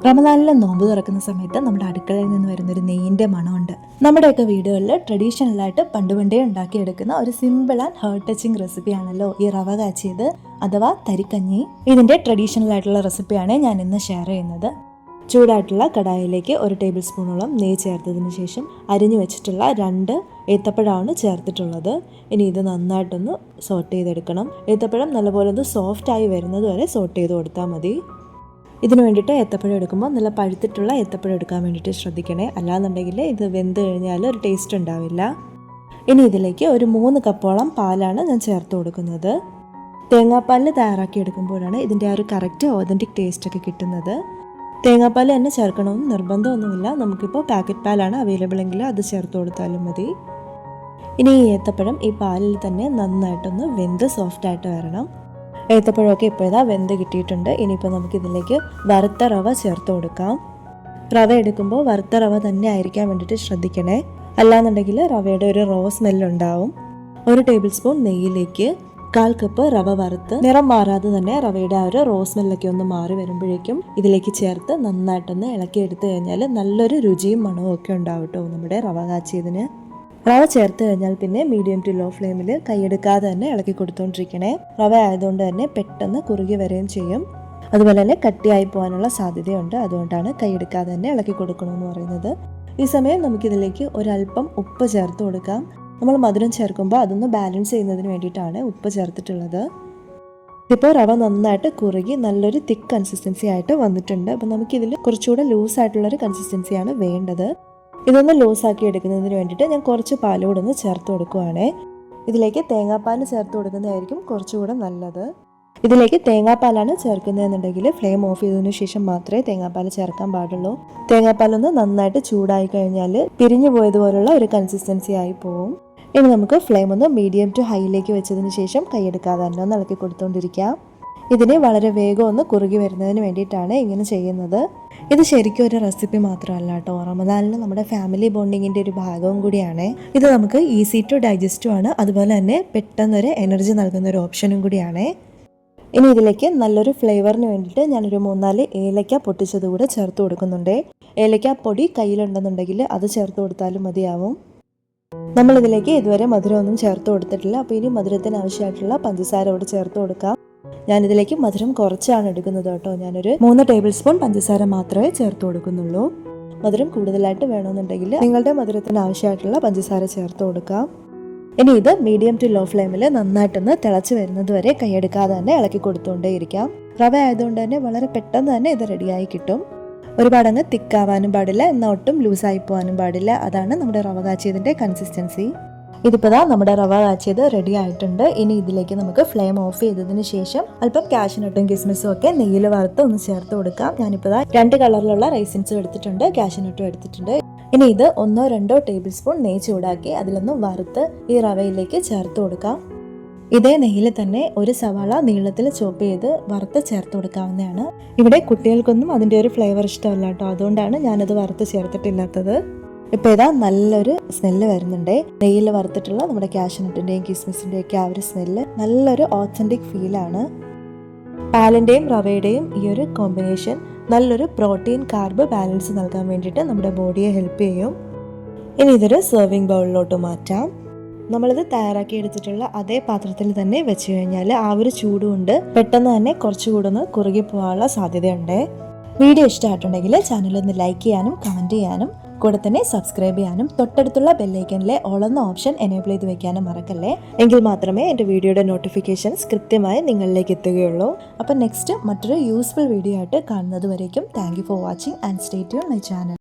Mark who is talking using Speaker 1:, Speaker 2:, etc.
Speaker 1: റമദാനിലെ നോമ്പ് തുറക്കുന്ന സമയത്ത് നമ്മുടെ അടുക്കളയിൽ നിന്ന് വരുന്നൊരു നെയ്യിൻ്റെ മണമുണ്ട്. നമ്മുടെയൊക്കെ വീടുകളിൽ ട്രഡീഷണലായിട്ട് പണ്ടുപണ്ടേ ഉണ്ടാക്കിയെടുക്കുന്ന ഒരു സിമ്പിൾ ആൻഡ് ഹേർട്ട് ടച്ചിങ് റെസിപ്പിയാണല്ലോ ഈ റവ കാച്ചിയത് അഥവാ തരിക്കഞ്ഞി. ഇതിൻ്റെ ട്രഡീഷണൽ ആയിട്ടുള്ള റെസിപ്പിയാണ് ഞാൻ ഇന്ന് ഷെയർ ചെയ്യുന്നത്. ചൂടായിട്ടുള്ള കടായിലേക്ക് 1 ടേബിൾ സ്പൂണോളം നെയ്യ് ചേർത്തതിന് ശേഷം അരിഞ്ഞു വെച്ചിട്ടുള്ള 2 ഏത്തപ്പഴമാണ് ചേർത്തിട്ടുള്ളത്. ഇനി ഇത് നന്നായിട്ടൊന്ന് സോട്ട് ചെയ്തെടുക്കണം. ഏത്തപ്പഴം നല്ലപോലെ ഒന്ന് സോഫ്റ്റായി വരുന്നത് വരെ സോട്ട് ചെയ്ത് കൊടുത്താൽ മതി. ഇതിന് വേണ്ടിയിട്ട് ഏത്തപ്പഴം എടുക്കുമ്പോൾ നല്ല പഴുത്തിട്ടുള്ള ഏത്തപ്പഴം എടുക്കാൻ വേണ്ടിയിട്ട് ശ്രദ്ധിക്കണേ. അല്ലാന്നുണ്ടെങ്കിൽ ഇത് വെന്ത് കഴിഞ്ഞാൽ ഒരു ടേസ്റ്റ് ഉണ്ടാവില്ല. ഇനി ഇതിലേക്ക് ഒരു 3 കപ്പോളം പാലാണ് ഞാൻ ചേർത്ത് കൊടുക്കുന്നത്. തേങ്ങാപ്പാലിൽ തയ്യാറാക്കി എടുക്കുമ്പോഴാണ് ഇതിൻ്റെ ആ ഒരു കറക്റ്റ് ഓതൻറ്റിക് ടേസ്റ്റൊക്കെ കിട്ടുന്നത്. തേങ്ങാപ്പാൽ തന്നെ ചേർക്കണമെന്ന് നിർബന്ധമൊന്നുമില്ല. നമുക്കിപ്പോൾ പാക്കറ്റ് പാലാണ് അവൈലബിൾ എങ്കിൽ അത് ചേർത്ത് കൊടുത്താലും മതി. ഇനി ഈ ഏത്തപ്പഴം ഈ പാലിൽ തന്നെ നന്നായിട്ടൊന്ന് വെന്ത് സോഫ്റ്റായിട്ട് വരണം. ഏത്തപ്പഴമൊക്കെ ഇപ്പോൾ ഇതാ വെന്ത് കിട്ടിയിട്ടുണ്ട്. ഇനിയിപ്പോൾ നമുക്കിതിലേക്ക് വറുത്ത റവ ചേർത്ത് കൊടുക്കാം. റവ എടുക്കുമ്പോൾ വറുത്ത റവ തന്നെ ആയിരിക്കാൻ വേണ്ടിയിട്ട് ശ്രദ്ധിക്കണേ. അല്ലാന്നുണ്ടെങ്കിൽ റവയുടെ ഒരു റോ സ്മെല്ലുണ്ടാവും. 1 ടേബിൾ സ്പൂൺ നെയ്യിലേക്ക് 1/4 കപ്പ് റവ വറുത്ത് നിറം മാറാതെ തന്നെ റവയുടെ ആ ഒരു റോ സ്മെല്ലൊക്കെ ഒന്ന് മാറി വരുമ്പോഴേക്കും ഇതിലേക്ക് ചേർത്ത് നന്നായിട്ടൊന്ന് ഇളക്കി എടുത്തു കഴിഞ്ഞാൽ നല്ലൊരു രുചിയും മണവും ഒക്കെ ഉണ്ടാവും കേട്ടോ നമ്മുടെ റവ കാച്ചിയതിന്. റവ ചേർത്ത് കഴിഞ്ഞാൽ പിന്നെ മീഡിയം ടു ലോ ഫ്ലെയിമിൽ കൈയെടുക്കാതെ തന്നെ ഇളക്കി കൊടുത്തുകൊണ്ടിരിക്കണേ. റവ ആയതുകൊണ്ട് തന്നെ പെട്ടെന്ന് കുറുകി വരികയും ചെയ്യും. അതുപോലെ തന്നെ കട്ടിയായി പോകാനുള്ള സാധ്യതയുണ്ട്. അതുകൊണ്ടാണ് കൈയെടുക്കാതെ തന്നെ ഇളക്കി കൊടുക്കണമെന്ന് പറയുന്നത്. ഈ സമയം നമുക്കിതിലേക്ക് ഒരല്പം ഉപ്പ് ചേർത്ത് കൊടുക്കാം. നമ്മൾ മധുരം ചേർക്കുമ്പോൾ അതൊന്ന് ബാലൻസ് ചെയ്യുന്നതിന് വേണ്ടിയിട്ടാണ് ഉപ്പ് ചേർത്തിട്ടുള്ളത്. ഇപ്പോൾ റവ നന്നായിട്ട് കുറുകി നല്ലൊരു തിക്ക് കൺസിസ്റ്റൻസി ആയിട്ട് വന്നിട്ടുണ്ട്. അപ്പോൾ നമുക്കിതിൽ കുറച്ചുകൂടെ ലൂസായിട്ടുള്ളൊരു കൺസിസ്റ്റൻസിയാണ് വേണ്ടത്. ഇതൊന്ന് ലൂസാക്കി എടുക്കുന്നതിന് വേണ്ടിയിട്ട് ഞാൻ കുറച്ച് പാലുകൂടെ ഒന്ന് ചേർത്ത് കൊടുക്കുവാണേ. ഇതിലേക്ക് തേങ്ങാപ്പാൽ ചേർത്ത് കൊടുക്കുന്നതായിരിക്കും കുറച്ചുകൂടെ നല്ലത്. ഇതിലേക്ക് തേങ്ങാപ്പാലാണ് ചേർക്കുന്നതെന്നുണ്ടെങ്കിൽ ഫ്ലെയിം ഓഫ് ചെയ്തതിനു ശേഷം മാത്രമേ തേങ്ങാപ്പാൽ ചേർക്കാൻ പാടുള്ളൂ. തേങ്ങാപ്പാലൊന്ന് നന്നായിട്ട് ചൂടായി കഴിഞ്ഞാൽ പിരിഞ്ഞു പോയതുപോലുള്ള ഒരു കൺസിസ്റ്റൻസി ആയി പോവും. ഇനി നമുക്ക് ഫ്ലെയിം ഒന്ന് മീഡിയം ടു ഹൈയിലേക്ക് വെച്ചതിന് ശേഷം കൈയെടുക്കാതെ തന്നെ ഒന്ന് ഇളക്കി കൊടുത്തുകൊണ്ടിരിക്കാം. ഇതിനെ വളരെ വേഗം ഒന്ന് കുറുകി വരുന്നതിന് വേണ്ടിയിട്ടാണ് ഇങ്ങനെ ചെയ്യുന്നത്. ഇത് ശരിക്കും ഒരു റെസിപ്പി മാത്രമല്ല കേട്ടോ, റമദാനിൽ നമ്മുടെ ഫാമിലി ബോണ്ടിങ്ങിൻ്റെ ഒരു ഭാഗവും കൂടിയാണ്. ഇത് നമുക്ക് ഈസി ടു ഡൈജസ്റ്റും ആണ്. അതുപോലെ തന്നെ പെട്ടെന്നൊരു എനർജി നൽകുന്ന ഒരു ഓപ്ഷനും കൂടിയാണ്. ഇനി ഇതിലേക്ക് നല്ലൊരു ഫ്ലേവറിന് വേണ്ടിയിട്ട് ഞാനൊരു 3-4 ഏലക്ക പൊട്ടിച്ചത് കൂടെ ചേർത്ത് കൊടുക്കുന്നുണ്ട്. ഏലക്ക പൊടി കയ്യിലുണ്ടെന്നുണ്ടെങ്കിൽ അത് ചേർത്ത് കൊടുത്താലും മതിയാവും. നമ്മളിതിലേക്ക് ഇതുവരെ മധുരമൊന്നും ചേർത്ത് കൊടുത്തിട്ടില്ല. അപ്പോൾ ഇനി മധുരത്തിന് ആവശ്യമായിട്ടുള്ള പഞ്ചസാര കൂടെ ചേർത്ത് കൊടുക്കാം. ഞാനിതിലേക്ക് മധുരം കുറച്ചാണ് എടുക്കുന്നത് കേട്ടോ. ഞാനൊരു 3 ടേബിൾ സ്പൂൺ പഞ്ചസാര മാത്രമേ ചേർത്ത് കൊടുക്കുന്നുള്ളൂ. മധുരം കൂടുതലായിട്ട് വേണമെന്നുണ്ടെങ്കിൽ നിങ്ങളുടെ മധുരത്തിന് ആവശ്യമായിട്ടുള്ള പഞ്ചസാര ചേർത്ത് കൊടുക്കാം. ഇനി ഇത് മീഡിയം ടു ലോ ഫ്ലെയിമിൽ നന്നായിട്ടൊന്ന് തിളച്ച് വരുന്നത് വരെ കൈയെടുക്കാതെ തന്നെ ഇളക്കി കൊടുത്തുകൊണ്ടേയിരിക്കാം. റവ ആയതുകൊണ്ട് തന്നെ വളരെ പെട്ടെന്ന് തന്നെ ഇത് റെഡിയായി കിട്ടും. ഒരുപാടങ്ങ് തിക്കാവാനും പാടില്ല, എന്നാൽ ഒട്ടും ലൂസായി പോകാനും പാടില്ല. അതാണ് നമ്മുടെ റവ കാച്ചിയതിൻ്റെ കൺസിസ്റ്റൻസി. ഇതിപ്പോൾ നമ്മുടെ റവ കാച്ചിയത് റെഡി ആയിട്ടുണ്ട്. ഇനി ഇതിലേക്ക് നമുക്ക് ഫ്ലെയിം ഓഫ് ചെയ്തതിന് ശേഷം അല്പം കാഷ്യൂനട്ടും കിസ്മിസും ഒക്കെ നെയ്യിൽ വറുത്ത് ഒന്ന് ചേർത്ത് കൊടുക്കാം. ഞാനിപ്പോൾ 2 കളറിലുള്ള റൈസിൻസും എടുത്തിട്ടുണ്ട്, കാഷ്യൂനട്ടും എടുത്തിട്ടുണ്ട്. ഇനി ഇത് 1-2 ടേബിൾ സ്പൂൺ നെയ്യ് ചൂടാക്കി അതിലൊന്ന് വറുത്ത് ഈ റവയിലേക്ക് ചേർത്ത് കൊടുക്കാം. ഇതേ നെയ്യിൽ തന്നെ 1 സവാള നീളത്തിൽ ചോപ്പ് ചെയ്ത് വറുത്ത് ചേർത്ത് കൊടുക്കാവുന്നതാണ്. ഇവിടെ കുട്ടികൾക്കൊന്നും അതിൻ്റെ ഒരു ഫ്ലേവർ ഇഷ്ടമല്ല കേട്ടോ, അതുകൊണ്ടാണ് ഞാനത് വറുത്ത് ചേർത്തിട്ടില്ലാത്തത്. ഇപ്പോൾ ഇതാ നല്ലൊരു സ്മെല്ല് വരുന്നുണ്ട്. നെയ്യിൽ വറുത്തിട്ടുള്ള നമ്മുടെ കാഷ്യൂനട്ടിൻ്റെയും കിസ്മിസിൻ്റെയും ഒക്കെ ആ ഒരു സ്മെല്ല് നല്ലൊരു ഓത്തൻറ്റിക് ഫീലാണ്. പാലിൻ്റെയും റവയുടെയും ഈ ഒരു കോമ്പിനേഷൻ നല്ലൊരു പ്രോട്ടീൻ കാർബ് ബാലൻസ് നൽകാൻ വേണ്ടിയിട്ട് നമ്മുടെ ബോഡിയെ ഹെൽപ്പ് ചെയ്യും. ഇനി ഇതൊരു സെർവിങ് ബൗളിലോട്ട് മാറ്റാം. നമ്മളിത് തയ്യാറാക്കി എടുത്തിട്ടുള്ള അതേ പാത്രത്തിൽ തന്നെ വെച്ച് കഴിഞ്ഞാൽ ആ ഒരു ചൂടുകൊണ്ട് പെട്ടെന്ന് തന്നെ കുറച്ചുകൂടെ ഒന്ന് കുറുകി പോകാനുള്ള സാധ്യതയുണ്ട്. വീഡിയോ ഇഷ്ടമായിട്ടുണ്ടെങ്കിൽ ചാനലൊന്ന് ലൈക്ക് ചെയ്യാനും കമൻറ്റ് ചെയ്യാനും കൂടെ തന്നെ സബ്സ്ക്രൈബ് ചെയ്യാനും തൊട്ടടുത്തുള്ള ബെല്ലൈക്കനിലെ ഓൾ എന്ന ഓപ്ഷൻ എനേബിൾ ചെയ്ത് വെക്കാനും മറക്കല്ലേ. എങ്കിൽ മാത്രമേ എൻ്റെ വീഡിയോയുടെ നോട്ടിഫിക്കേഷൻസ് കൃത്യമായി നിങ്ങളിലേക്ക് എത്തുകയുള്ളൂ. അപ്പം നെക്സ്റ്റ് മറ്റൊരു യൂസ്ഫുൾ വീഡിയോ ആയിട്ട് കാണുന്നത് വരേക്കും thank you for watching and stay tune my channel.